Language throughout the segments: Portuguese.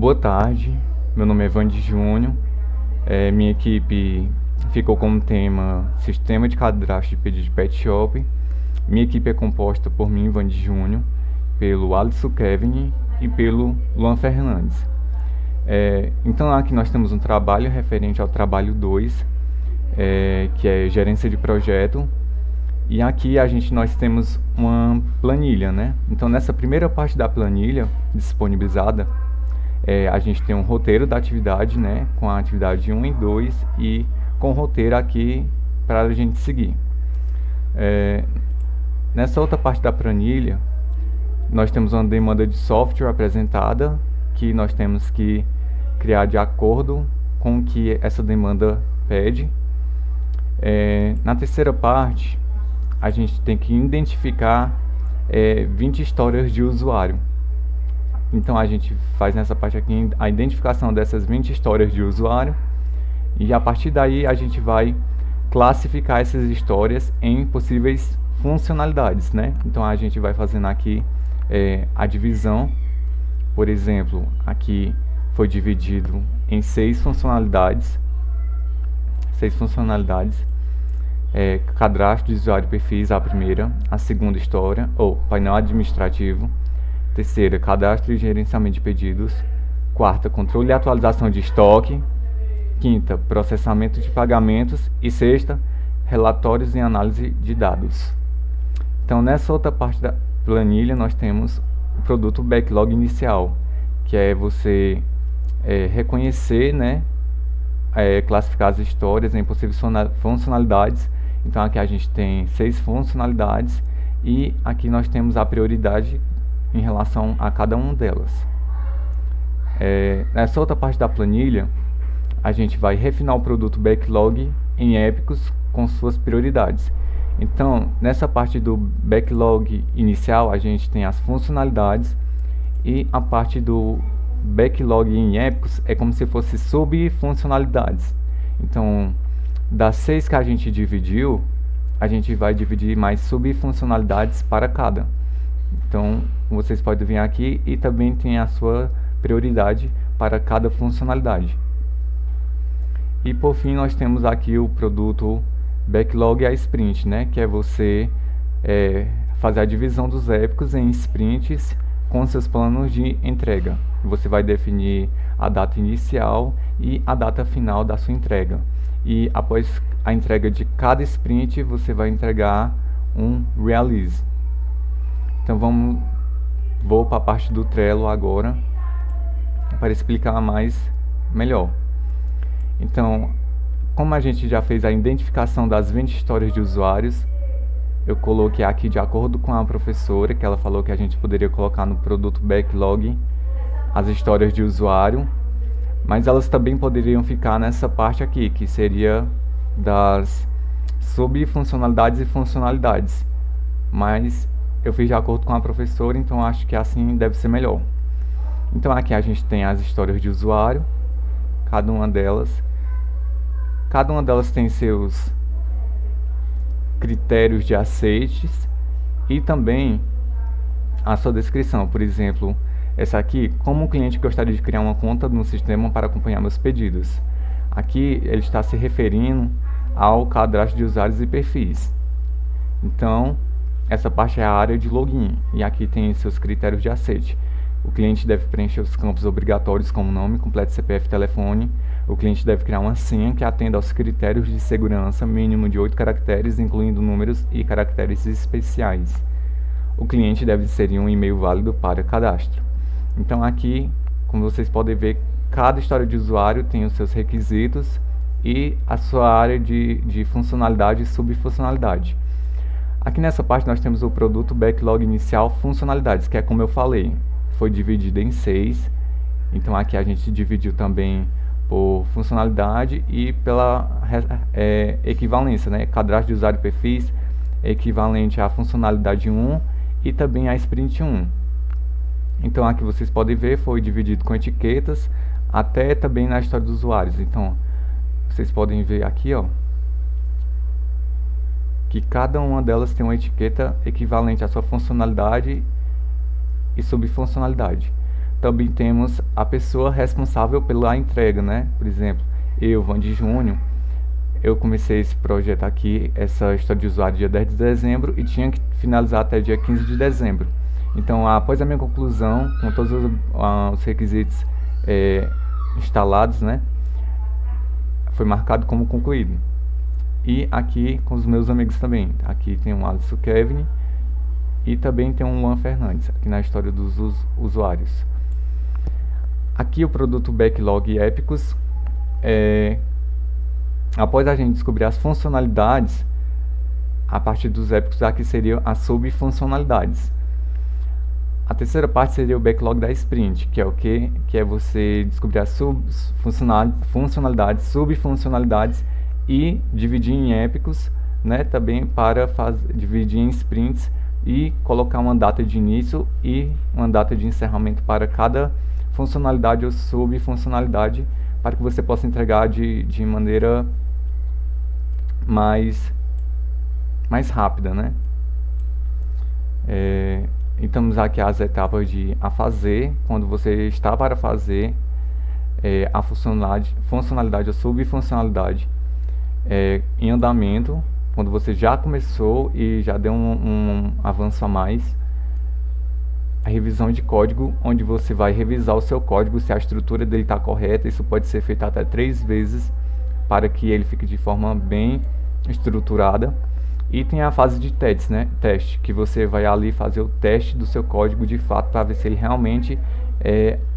Boa tarde, meu nome é Vande Júnior. Minha equipe ficou como tema Sistema de Cadastro de Pedido de Pet Shop. Minha equipe é composta por mim, Vande Júnior, pelo Alisson Kevin e pelo Luan Fernandes. Então aqui nós temos um trabalho referente ao trabalho 2, que é gerência de projeto. E aqui nós temos uma planilha, né? Então nessa primeira parte da planilha disponibilizada, a gente tem um roteiro da atividade, né, com a atividade 1 e 2 e com o roteiro aqui para a gente seguir. Nessa outra parte da planilha, nós temos uma demanda de software apresentada, que nós temos que criar de acordo com o que essa demanda pede. Na terceira parte, a gente tem que identificar 20 histórias de usuário. Então a gente faz nessa parte aqui a identificação dessas 20 histórias de usuário e a partir daí a gente vai classificar essas histórias em possíveis funcionalidades, né? Então a gente vai fazendo aqui a divisão. Por exemplo, aqui foi dividido em 6 funcionalidades. Cadastro de usuário e perfis, a primeira. A segunda, história ou painel administrativo. Terceira, cadastro e gerenciamento de pedidos. Quarta, controle e atualização de estoque. Quinta, processamento de pagamentos. E sexta, relatórios e análise de dados. Então, nessa outra parte da planilha, nós temos o produto backlog inicial, que é você reconhecer, né, classificar as histórias em possíveis funcionalidades. Então, aqui a gente tem 6 funcionalidades e aqui nós temos a prioridade em relação a cada uma delas. Nessa outra parte da planilha, a gente vai refinar o produto backlog em épicos com suas prioridades. Então, nessa parte do backlog inicial, a gente tem as funcionalidades e a parte do backlog em épicos é como se fosse subfuncionalidades. Então, das 6 que a gente dividiu, a gente vai dividir mais subfuncionalidades para cada. Então, vocês podem vir aqui e também tem a sua prioridade para cada funcionalidade. E por fim, nós temos aqui o produto Backlog a Sprint, né? Que é você fazer a divisão dos épicos em sprints com seus planos de entrega. Você vai definir a data inicial e a data final da sua entrega. E após a entrega de cada sprint, você vai entregar um release. Então vou para a parte do Trello agora para explicar melhor. Então, como a gente já fez a identificação das 20 histórias de usuários, eu coloquei aqui de acordo com a professora, que ela falou que a gente poderia colocar no produto backlog as histórias de usuário, mas elas também poderiam ficar nessa parte aqui, que seria das subfuncionalidades e funcionalidades. Mas eu fiz de acordo com a professora, então acho que assim deve ser melhor. Então aqui a gente tem as histórias de usuário, cada uma delas tem seus critérios de aceites e também a sua descrição. Por exemplo, essa aqui, como o cliente gostaria de criar uma conta no sistema para acompanhar meus pedidos. Aqui ele está se referindo ao cadastro de usuários e perfis. Então, essa parte é a área de login e aqui tem seus critérios de aceite. O cliente deve preencher os campos obrigatórios como nome, completo, CPF, telefone. O cliente deve criar uma senha que atenda aos critérios de segurança mínimo de 8 caracteres, incluindo números e caracteres especiais. O cliente deve inserir um e-mail válido para cadastro. Então aqui, como vocês podem ver, cada história de usuário tem os seus requisitos e a sua área de funcionalidade e subfuncionalidade. Aqui nessa parte nós temos o produto backlog inicial funcionalidades, que é como eu falei, foi dividido em 6. Então aqui a gente dividiu também por funcionalidade e pela equivalência, né? Cadastro de usuário e perfis equivalente à funcionalidade 1 e também à sprint 1. Então aqui vocês podem ver, foi dividido com etiquetas até também na história dos usuários. Então vocês podem ver aqui, ó, que cada uma delas tem uma etiqueta equivalente à sua funcionalidade e subfuncionalidade. também temos a pessoa responsável pela entrega, né? Por exemplo, eu, Vandy Júnior, eu comecei esse projeto aqui, essa história de usuário, dia 10 de dezembro e tinha que finalizar até dia 15 de dezembro. Então, após a minha conclusão, com todos os requisitos instalados, né, foi marcado como concluído. E aqui com os meus amigos também. Aqui tem o Alisson Kevin e também tem o Luan Fernandes, aqui na história dos usuários. Aqui o produto Backlog Épicos. Após a gente descobrir as funcionalidades, a partir dos épicos aqui seriam as subfuncionalidades. A terceira parte seria o backlog da sprint, que é o quê? Que é você descobrir as funcionalidades, subfuncionalidades e dividir em épicos, né? Também para dividir em sprints e colocar uma data de início e uma data de encerramento para cada funcionalidade ou subfuncionalidade, para que você possa entregar de maneira mais rápida, né? E temos aqui as etapas de a fazer, quando você está para fazer a funcionalidade ou subfuncionalidade em andamento, quando você já começou e já deu um avanço a mais. A revisão de código, onde você vai revisar o seu código se a estrutura dele está correta. Isso pode ser feito até 3 vezes para que ele fique de forma bem estruturada. E tem a fase de testes, né? Teste, que você vai ali fazer o teste do seu código de fato para ver se ele realmente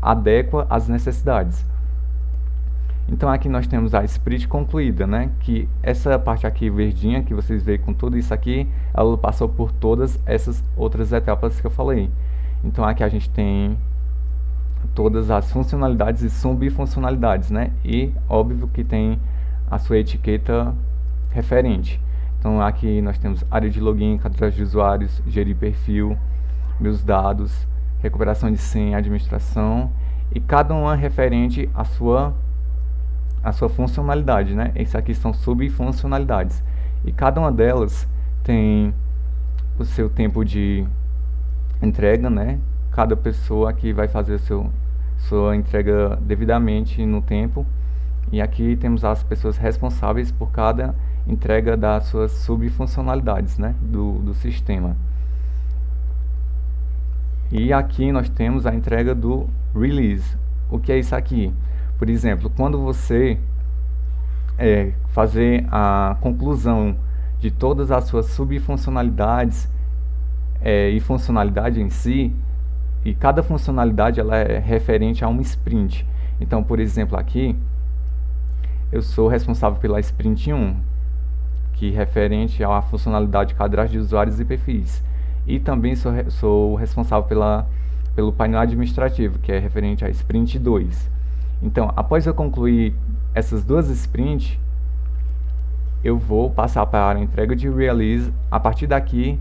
adequa às necessidades. Então aqui nós temos a sprint concluída, né? Que essa parte aqui verdinha que vocês veem com tudo isso aqui, ela passou por todas essas outras etapas que eu falei. Então aqui a gente tem todas as funcionalidades e subfuncionalidades, né? E óbvio que tem a sua etiqueta referente. Então aqui nós temos área de login, cadastro de usuários, gerir perfil, meus dados, recuperação de senha, administração, e cada uma referente à sua funcionalidade, né? Essas aqui são subfuncionalidades. E cada uma delas tem o seu tempo de entrega, né? Cada pessoa aqui vai fazer sua entrega devidamente no tempo. E aqui temos as pessoas responsáveis por cada entrega das suas subfuncionalidades, né? Do sistema. E aqui nós temos a entrega do release. O que é isso aqui? Por exemplo, quando você fazer a conclusão de todas as suas subfuncionalidades e funcionalidade em si, e cada funcionalidade ela é referente a um sprint. Então, por exemplo, aqui eu sou responsável pela sprint 1, que é referente à funcionalidade cadastro de usuários e perfis. E também sou responsável pelo painel administrativo, que é referente à sprint 2. Então, após eu concluir essas duas sprints, eu vou passar para a entrega de release. A partir daqui,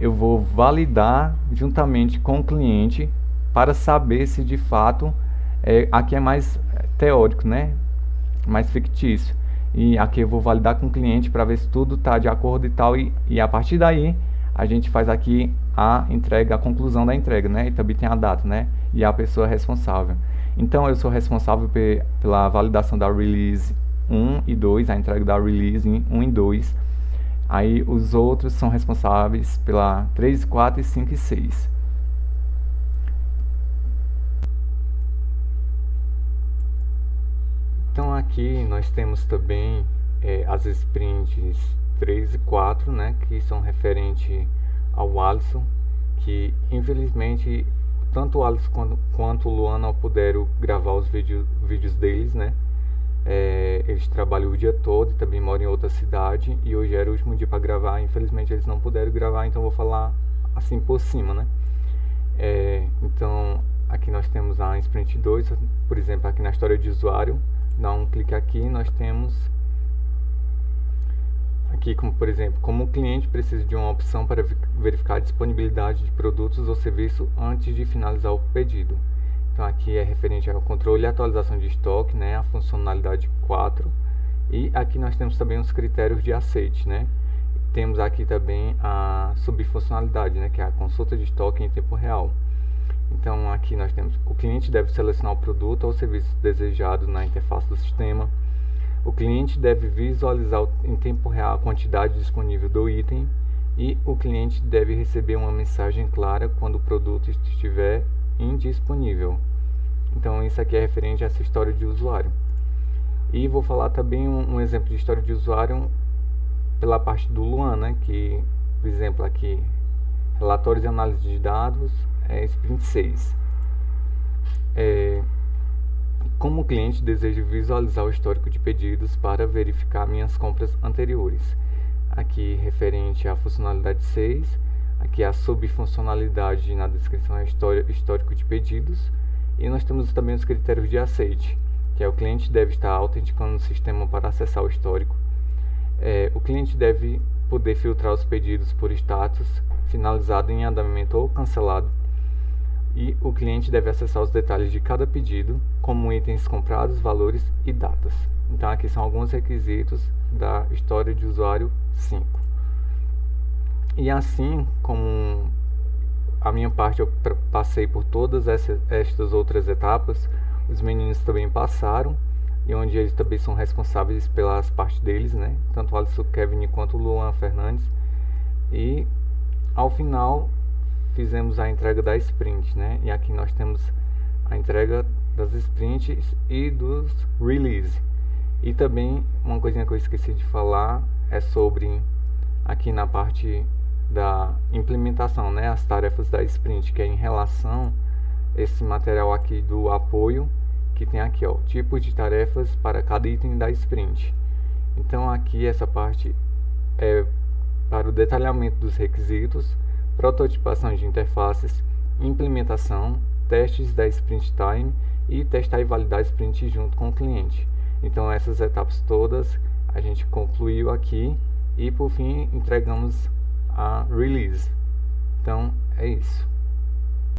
eu vou validar juntamente com o cliente para saber se de fato, aqui é mais teórico, né? Mais fictício. E aqui eu vou validar com o cliente para ver se tudo está de acordo e tal. E a partir daí, a gente faz aqui a entrega, a conclusão da entrega, né? E também tem a data, né? E a pessoa responsável. Então eu sou responsável pela validação da release 1 e 2, a entrega da release 1 e 2. Aí os outros são responsáveis pela 3, 4, 5 e 6. Então aqui nós temos também as sprints 3 e 4, né, que são referentes ao Alisson, que infelizmente tanto o Alisson quanto o Luan não puderam gravar os vídeos deles, né? Eles trabalham o dia todo e também moram em outra cidade, e hoje era o último dia para gravar. Infelizmente eles não puderam gravar, então vou falar assim por cima, né? Então aqui nós temos a sprint 2, por exemplo, aqui na história de usuário. Dá um clique aqui, nós temos aqui, como por exemplo, como o cliente precisa de uma opção para verificar a disponibilidade de produtos ou serviço antes de finalizar o pedido. Então aqui é referente ao controle e atualização de estoque, né, a funcionalidade 4. E aqui nós temos também os critérios de aceite, né? Temos aqui também a subfuncionalidade, né, que é a consulta de estoque em tempo real. Então aqui nós temos: o cliente deve selecionar o produto ou serviço desejado na interface do sistema. O cliente deve visualizar em tempo real a quantidade disponível do item. E o cliente deve receber uma mensagem clara quando o produto estiver indisponível. Então isso aqui é referente a essa história de usuário. E vou falar também um exemplo de história de usuário pela parte do Luan, né? Que, por exemplo, aqui, relatórios e análise de dados, Sprint 6. Como o cliente deseja visualizar o histórico de pedidos para verificar minhas compras anteriores. Aqui referente à funcionalidade 6, aqui a subfuncionalidade na descrição é histórico de pedidos, e nós temos também os critérios de aceite, que é: o cliente deve estar autenticando o sistema para acessar o histórico, o cliente deve poder filtrar os pedidos por status, finalizado, em andamento ou cancelado, e o cliente deve acessar os detalhes de cada pedido, como itens comprados, valores e datas. Então aqui são alguns requisitos da história de usuário 5. E assim como a minha parte eu passei por todas estas outras etapas, os meninos também passaram, e onde eles também são responsáveis pelas partes deles, né? Tanto o Alisson Kevin quanto o Luan Fernandes. E ao final fizemos a entrega da sprint, né? E aqui nós temos a entrega das sprints e dos release. E também uma coisinha que eu esqueci de falar é sobre aqui na parte da implementação, né, as tarefas da sprint, que é em relação a esse material aqui do apoio, que tem aqui, ó, tipos de tarefas para cada item da sprint. Então aqui essa parte é para o detalhamento dos requisitos, prototipação de interfaces, implementação, testes da sprint time e testar e validar a sprint junto com o cliente. Então essas etapas todas a gente concluiu aqui e por fim entregamos a release. Então é isso.